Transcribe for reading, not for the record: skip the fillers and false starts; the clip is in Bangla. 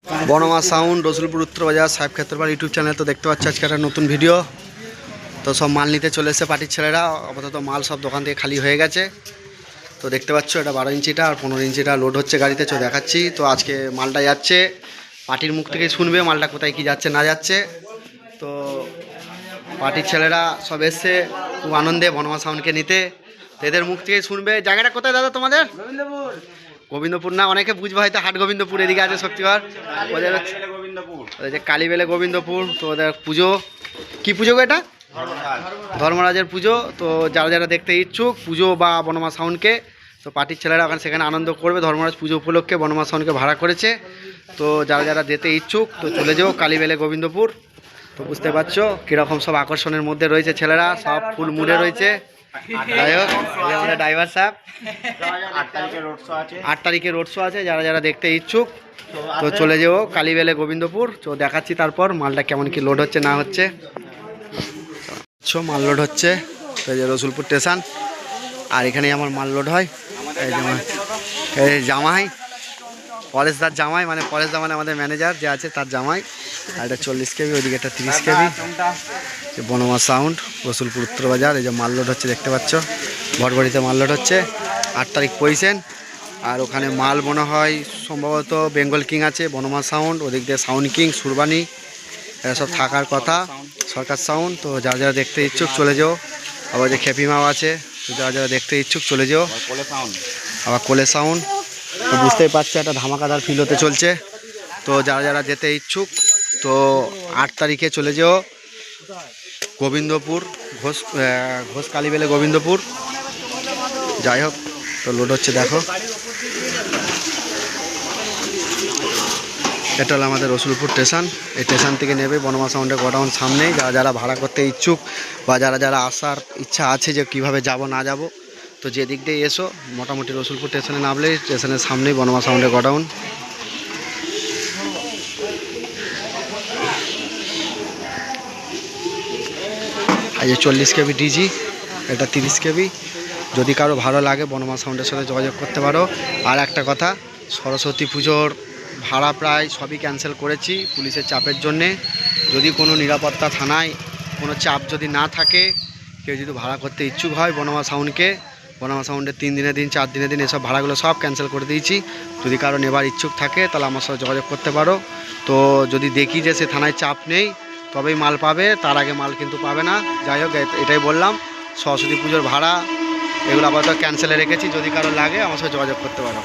বনমা সাউন্ড রসুলপুর উত্তর বাজার সাহেব ক্ষেত্রপাল ইউটিউব চ্যানেল। তো দেখতে পাচ্ছি আজকে একটা নতুন ভিডিও। তো সব মাল নিতে চলে এসেছে পার্টির ছেলেরা। আপাতত মাল সব দোকান থেকে খালি হয়ে গেছে। তো দেখতে পাচ্ছ এটা 12 ইঞ্চিটা আর 15 ইঞ্চিটা লোড হচ্ছে গাড়িতে। চো দেখাচ্ছি। তো আজকে মালটা যাচ্ছে পার্টির মুখ থেকে শুনবে মালটা কোথায় কি যাচ্ছে না যাচ্ছে। তো পার্টির ছেলেরা সব এসছে খুব আনন্দে বনমা সাউন্ডকে নিতে। এদের মুখ থেকে শুনবে। জায়গাটা কোথায় দাদা তোমাদের? গোবিন্দপুর না, অনেকে বুঝবে হয়তো হাট গোবিন্দপুর এদিকে আছে শক্তিগড়। ওদের যে কালীবেলে গোবিন্দপুর। তো ওদের পুজো কি পুজো গো? এটা ধর্মরাজের পুজো। তো যারা যারা দেখতে ইচ্ছুক পুজো বা বনমা সাউন্ডকে, তো পার্টির ছেলেরা ওখানে সেখানে আনন্দ করবে। ধর্মরাজ পুজো উপলক্ষে বনমা সাউন্ডকে ভাড়া করেছে। তো যারা যারা যেতে ইচ্ছুক তো চলে যাও কালীবেলে গোবিন্দপুর। তো বুঝতে পারছো কীরকম সব আকর্ষণের মধ্যে রয়েছে ছেলেরা, সব ফুল মুডে রয়েছে। যাই হোক আমাদের ড্রাইভার সাহেব 8 তারিখে রোড শো আছে। যারা যারা দেখতে ইচ্ছুক তো চলে যাও কালীবেলে গোবিন্দপুর। তো দেখাচ্ছি তারপর মালটা কেমন কি লোড হচ্ছে না হচ্ছে। মাল লোড হচ্ছে এই যে রসুলপুর স্টেশন। আর এখানেই আমার মাল লোড হয়। এই জামাই পরেশদার জামাই, মানে পরেশদা মানে আমাদের ম্যানেজার যে আছে তার জামাই। আর এটা 40 কেবি, ওইদিকে একটা 30 কেবি। বনমা সাউন্ড রসুলপুর উত্তর বাজার। এই যে মাল লোড হচ্ছে দেখতে পাচ্ছ, ভটভটিতে মাল লোড হচ্ছে। 8 তারিখ পয়সেন। আর ওখানে মাল মনে হয় সম্ভবত বেঙ্গল কিং আছে, বনমা সাউন্ড, ওদিক দিয়ে সাউন্ড কিং, সুরবানি, এরা সব থাকার কথা, সরকার সাউন্ড। তো যারা যারা দেখতে ইচ্ছুক চলে যাও। আবার যে খেপিমাও আছে, তো যারা যারা দেখতে ইচ্ছুক চলে যাও। আবার কোলে সাউন্ড। তো বুঝতেই পারছো একটা ধামাকাদার ফিল হতে চলছে। তো যারা যারা যেতে ইচ্ছুক তো 8 তারিখে চলে যাও গোবিন্দপুর, ঘোষ কালীবেলে গোবিন্দপুর। যাই হোক তো লোড হচ্ছে দেখো। এটা হলো আমাদের রসুলপুর স্টেশন। এই স্টেশন থেকে নেবে বনমা সাউন্ডের গোডাউন সামনেই। যারা যারা ভাড়া করতে ইচ্ছুক বা যারা যারা আসার ইচ্ছা আছে যে কিভাবে যাব না যাব, তো যে দিক দিয়ে এসো মোটামুটি রসুলপুর স্টেশনে নামলে স্টেশনের সামনেই বনমা সাউন্ডের গোডাউন। এই যে 40 কেবি ডিজি, এটা 30 কেবি। যদি কারো ভালো লাগে বনমা সাউন্ডের সাথে যোগাযোগ করতে পারো। আর একটা কথা, সরস্বতী পুজোর ভাড়া প্রায় সবই ক্যান্সেল করেছি পুলিশের চাপের জন্যে। যদি কোনো নিরাপত্তা থানায় কোনো চাপ যদি না থাকে, কেউ যদি ভাড়া করতে ইচ্ছুক হয় বনমা সাউন্ডকে, বনমা সাউন্ডের 3 দিনের দিন 4 দিনের দিন এসব ভাড়াগুলো সব ক্যান্সেল করে দিয়েছি। যদি কারো নেবার ইচ্ছুক থাকে তাহলে আমার সাথে যোগাযোগ করতে পারো। তো যদি দেখি যে সে থানায় চাপ নেই তবেই মাল পাবে, তার আগে মাল কিন্তু পাবে না। যাই হোক এটাই বললাম, সরস্বতী পুজোর ভাড়া এগুলো আপাতত ক্যান্সেলে রেখেছি। যদি কারো লাগে আমার সাথে যোগাযোগ করতে পারো।